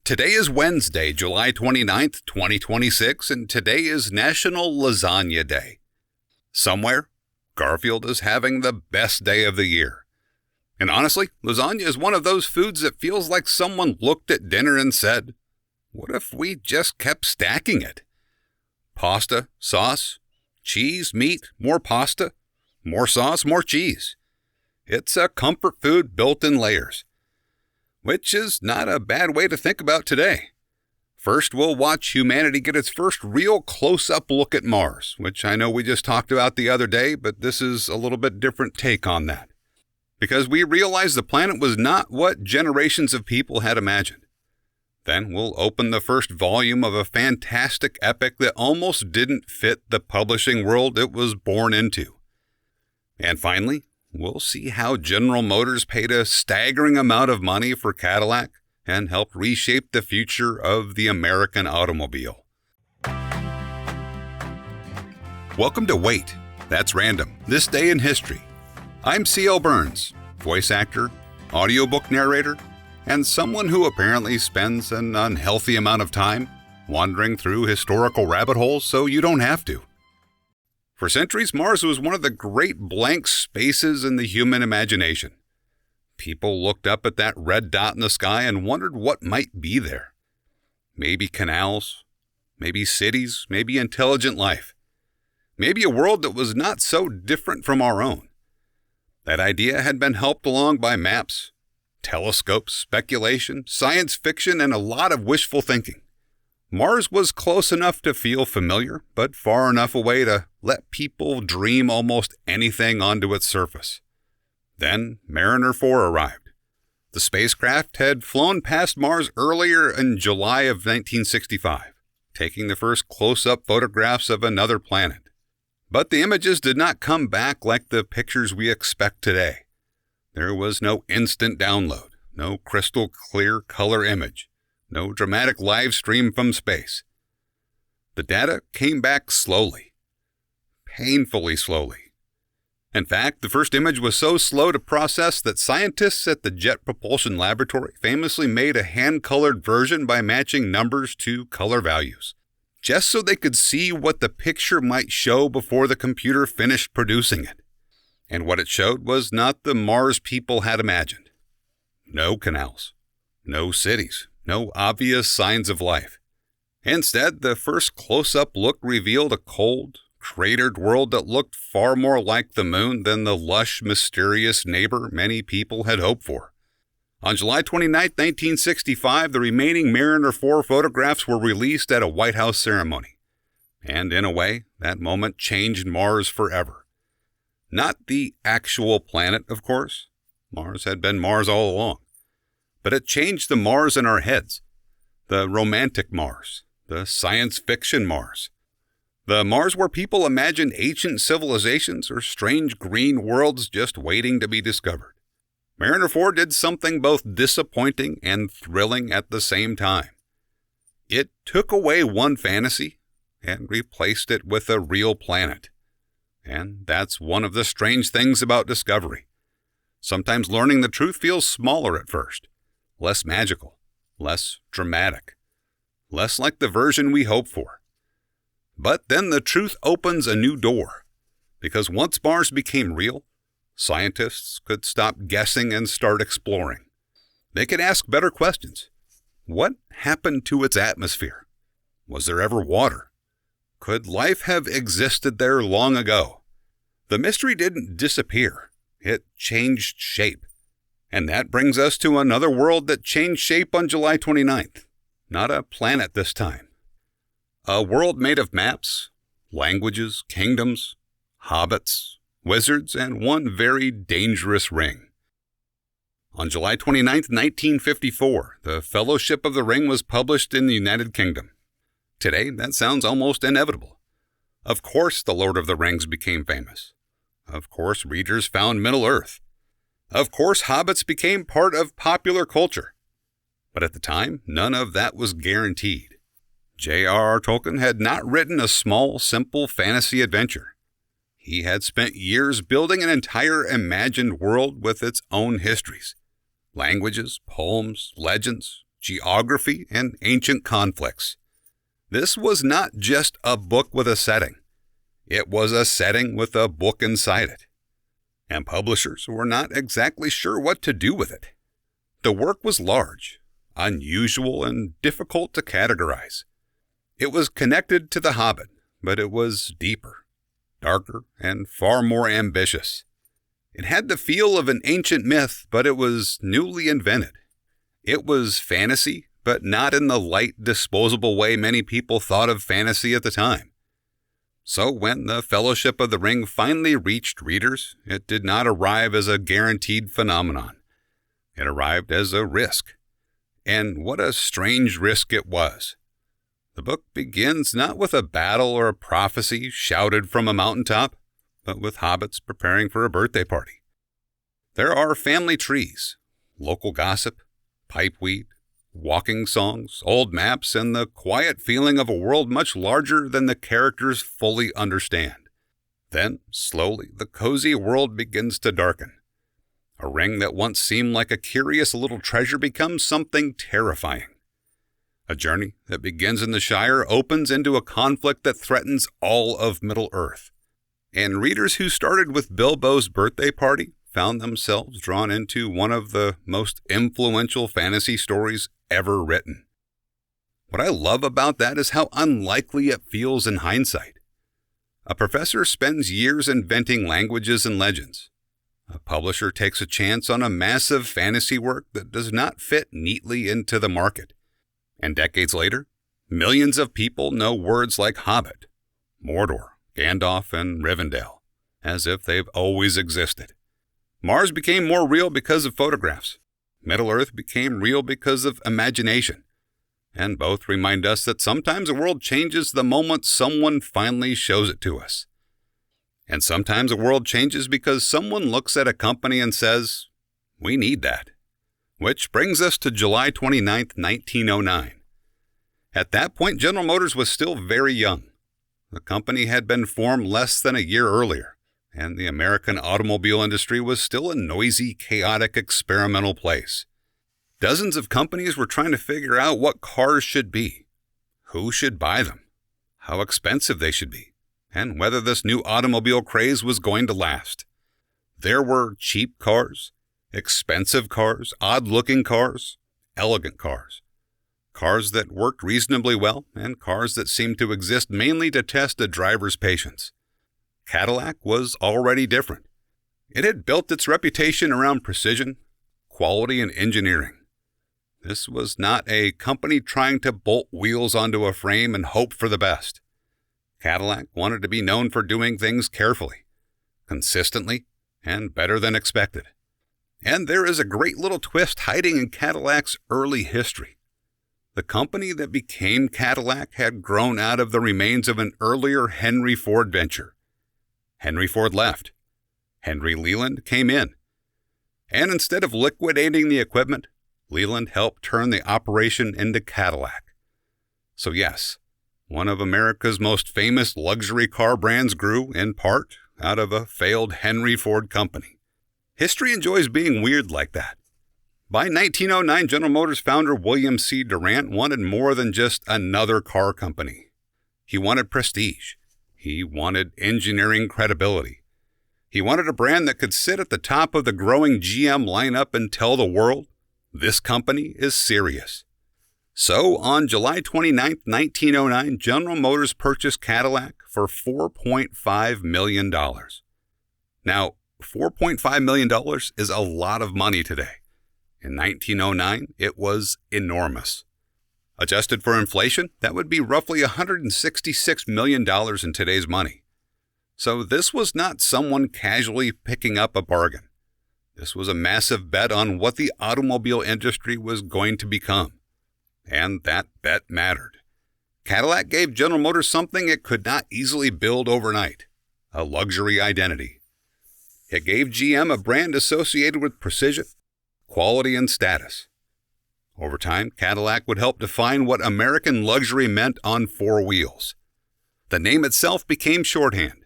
Today is Wednesday, July 29th, 2026, and today is National Lasagna Day. Somewhere, Garfield is having the best day of the year. And honestly, lasagna is one of those foods that feels like someone looked at dinner and said, what if we just kept stacking it? Pasta, sauce, cheese, meat, more pasta, more sauce, more cheese. It's a comfort food built in layers, which is not a bad way to think about today. First, we'll watch humanity get its first real close-up look at Mars, which I know we just talked about the other day, but this is a little bit different take on that. Because we realize the planet was not what generations of people had imagined. Then we'll open the first volume of a fantastic epic that almost didn't fit the publishing world it was born into. And finally, we'll see how General Motors paid a staggering amount of money for Cadillac and helped reshape the future of the American automobile. Welcome to Wait, That's Random, This Day in History. I'm C.L. Burns, voice actor, audiobook narrator, and someone who apparently spends an unhealthy amount of time wandering through historical rabbit holes so you don't have to. For centuries, Mars was one of the great blank spaces in the human imagination. People looked up at that red dot in the sky and wondered what might be there. Maybe canals, maybe cities, maybe intelligent life. Maybe a world that was not so different from our own. That idea had been helped along by maps, telescopes, speculation, science fiction, and a lot of wishful thinking. Mars was close enough to feel familiar, but far enough away to let people dream almost anything onto its surface. Then Mariner 4 arrived. The spacecraft had flown past Mars earlier in July of 1965, taking the first close-up photographs of another planet. But the images did not come back like the pictures we expect today. There was no instant download, no crystal clear color image, no dramatic live stream from space. The data came back slowly, painfully slowly. In fact, the first image was so slow to process that scientists at the Jet Propulsion Laboratory famously made a hand-colored version by matching numbers to color values, just so they could see what the picture might show before the computer finished producing it. And what it showed was not the Mars people had imagined. No canals, no cities, no obvious signs of life. Instead, the first close-up look revealed a cold, cratered world that looked far more like the moon than the lush, mysterious neighbor many people had hoped for. On July 29, 1965, the remaining Mariner 4 photographs were released at a White House ceremony. And in a way, that moment changed Mars forever. Not the actual planet, of course. Mars had been Mars all along. But it changed the Mars in our heads. The romantic Mars. The science fiction Mars. The Mars where people imagined ancient civilizations or strange green worlds just waiting to be discovered. Mariner 4 did something both disappointing and thrilling at the same time. It took away one fantasy and replaced it with a real planet. And that's one of the strange things about discovery. Sometimes learning the truth feels smaller at first, less magical, less dramatic, less like the version we hope for. But then the truth opens a new door, because once Mars became real, scientists could stop guessing and start exploring. They could ask better questions. What happened to its atmosphere? Was there ever water? Could life have existed there long ago? The mystery didn't disappear. It changed shape. And that brings us to another world that changed shape on July 29th. Not a planet this time. A world made of maps, languages, kingdoms, hobbits, wizards, and one very dangerous ring. On July 29, 1954, the Fellowship of the Ring was published in the United Kingdom. Today, that sounds almost inevitable. Of course, the Lord of the Rings became famous. Of course, readers found Middle-earth. Of course, hobbits became part of popular culture. But at the time, none of that was guaranteed. J.R.R. Tolkien had not written a small, simple fantasy adventure. He had spent years building an entire imagined world with its own histories, languages, poems, legends, geography, and ancient conflicts. This was not just a book with a setting. It was a setting with a book inside it. And publishers were not exactly sure what to do with it. The work was large, unusual, and difficult to categorize. It was connected to The Hobbit, but it was deeper, darker, and far more ambitious. It had the feel of an ancient myth, but it was newly invented. It was fantasy, but not in the light, disposable way many people thought of fantasy at the time. So when the Fellowship of the Ring finally reached readers, it did not arrive as a guaranteed phenomenon. It arrived as a risk. And what a strange risk it was. The book begins not with a battle or a prophecy shouted from a mountaintop, but with hobbits preparing for a birthday party. There are family trees, local gossip, pipeweed, walking songs, old maps, and the quiet feeling of a world much larger than the characters fully understand. Then, slowly, the cozy world begins to darken. A ring that once seemed like a curious little treasure becomes something terrifying. A journey that begins in the Shire opens into a conflict that threatens all of Middle-earth. And readers who started with Bilbo's birthday party found themselves drawn into one of the most influential fantasy stories ever written. What I love about that is how unlikely it feels in hindsight. A professor spends years inventing languages and legends. A publisher takes a chance on a massive fantasy work that does not fit neatly into the market. And decades later, millions of people know words like Hobbit, Mordor, Gandalf, and Rivendell, as if they've always existed. Mars became more real because of photographs. Middle-earth became real because of imagination. And both remind us that sometimes the world changes the moment someone finally shows it to us. And sometimes the world changes because someone looks at a company and says, "We need that." Which brings us to July 29, 1909. At that point, General Motors was still very young. The company had been formed less than a year earlier, and the American automobile industry was still a noisy, chaotic, experimental place. Dozens of companies were trying to figure out what cars should be, who should buy them, how expensive they should be, and whether this new automobile craze was going to last. There were cheap cars, expensive cars, odd-looking cars, elegant cars. Cars that worked reasonably well, and cars that seemed to exist mainly to test a driver's patience. Cadillac was already different. It had built its reputation around precision, quality, and engineering. This was not a company trying to bolt wheels onto a frame and hope for the best. Cadillac wanted to be known for doing things carefully, consistently, and better than expected. And there is a great little twist hiding in Cadillac's early history. The company that became Cadillac had grown out of the remains of an earlier Henry Ford venture. Henry Ford left. Henry Leland came in. And instead of liquidating the equipment, Leland helped turn the operation into Cadillac. So yes, one of America's most famous luxury car brands grew, in part, out of a failed Henry Ford company. History enjoys being weird like that. By 1909, General Motors founder William C. Durant wanted more than just another car company. He wanted prestige. He wanted engineering credibility. He wanted a brand that could sit at the top of the growing GM lineup and tell the world, this company is serious. So, on July 29, 1909, General Motors purchased Cadillac for $4.5 million. Now, $4.5 million is a lot of money today. In 1909, it was enormous. Adjusted for inflation, that would be roughly $166 million in today's money. So this was not someone casually picking up a bargain. This was a massive bet on what the automobile industry was going to become. And that bet mattered. Cadillac gave General Motors something it could not easily build overnight, a luxury identity. It gave GM a brand associated with precision, quality, and status. Over time, Cadillac would help define what American luxury meant on four wheels. The name itself became shorthand.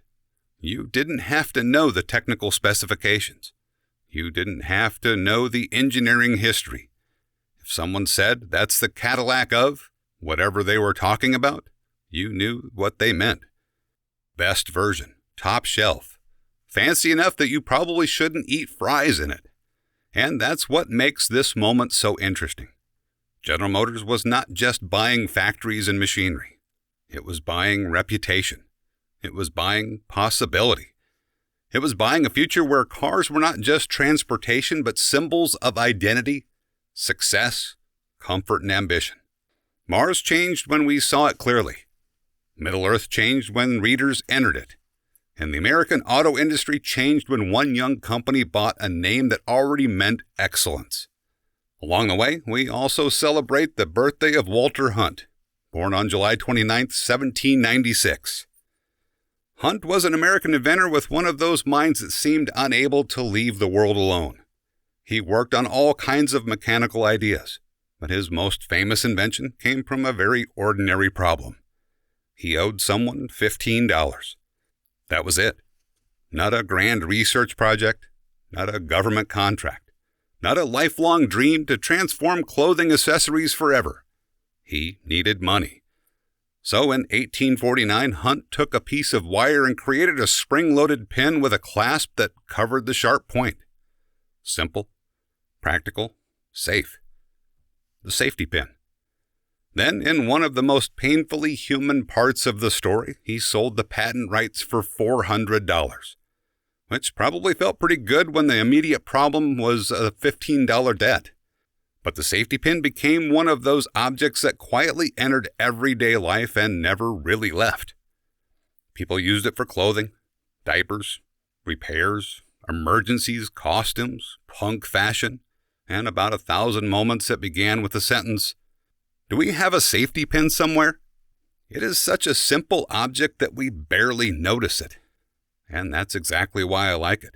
You didn't have to know the technical specifications. You didn't have to know the engineering history. If If someone said that's the Cadillac of whatever they were talking about, you knew what they meant. Best version, top shelf, fancy enough that you probably shouldn't eat fries in it. And that's what makes this moment so interesting. General Motors was not just buying factories and machinery. It was buying reputation. It was buying possibility. It was buying a future where cars were not just transportation, but symbols of identity, success, comfort, and ambition. Mars changed when we saw it clearly. Middle-earth changed when readers entered it. And the American auto industry changed when one young company bought a name that already meant excellence. Along the way, we also celebrate the birthday of Walter Hunt, born on July 29, 1796. Hunt was an American inventor with one of those minds that seemed unable to leave the world alone. He worked on all kinds of mechanical ideas, but his most famous invention came from a very ordinary problem. He owed someone $15. That was it. Not a grand research project, not a government contract, not a lifelong dream to transform clothing accessories forever. He needed money. So in 1849, Hunt took a piece of wire and created a spring-loaded pin with a clasp that covered the sharp point. Simple, practical, safe. The safety pin. Then, in one of the most painfully human parts of the story, he sold the patent rights for $400, which probably felt pretty good when the immediate problem was a $15 debt. But the safety pin became one of those objects that quietly entered everyday life and never really left. People used it for clothing, diapers, repairs, emergencies, costumes, punk fashion, and about 1,000 moments that began with the sentence, "Do we have a safety pin somewhere?" It is such a simple object that we barely notice it. And that's exactly why I like it.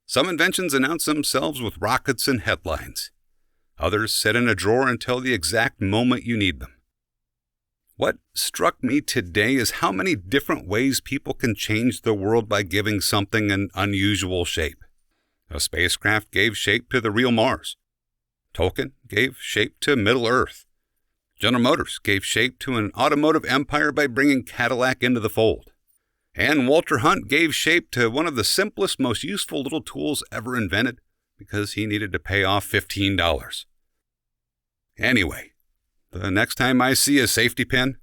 Some inventions announce themselves with rockets and headlines. Others sit in a drawer until the exact moment you need them. What struck me today is how many different ways people can change the world by giving something an unusual shape. A spacecraft gave shape to the real Mars. Tolkien gave shape to Middle-earth. General Motors gave shape to an automotive empire by bringing Cadillac into the fold. And Walter Hunt gave shape to one of the simplest, most useful little tools ever invented because he needed to pay off $15. Anyway, the next time I see a safety pin,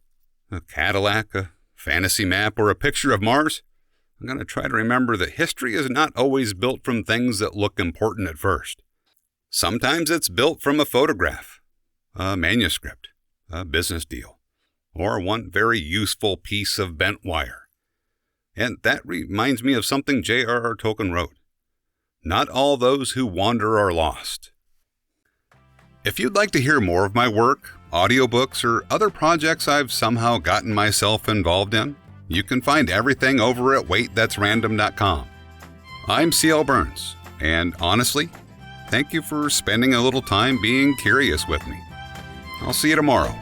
a Cadillac, a fantasy map, or a picture of Mars, I'm going to try to remember that history is not always built from things that look important at first. Sometimes it's built from a photograph, a manuscript, a business deal, or one very useful piece of bent wire. And that reminds me of something J.R.R. Tolkien wrote. Not all those who wander are lost. If you'd like to hear more of my work, audiobooks, or other projects I've somehow gotten myself involved in, you can find everything over at waitthat'srandom.com. I'm C.L. Burns, and honestly, thank you for spending a little time being curious with me. I'll see you tomorrow.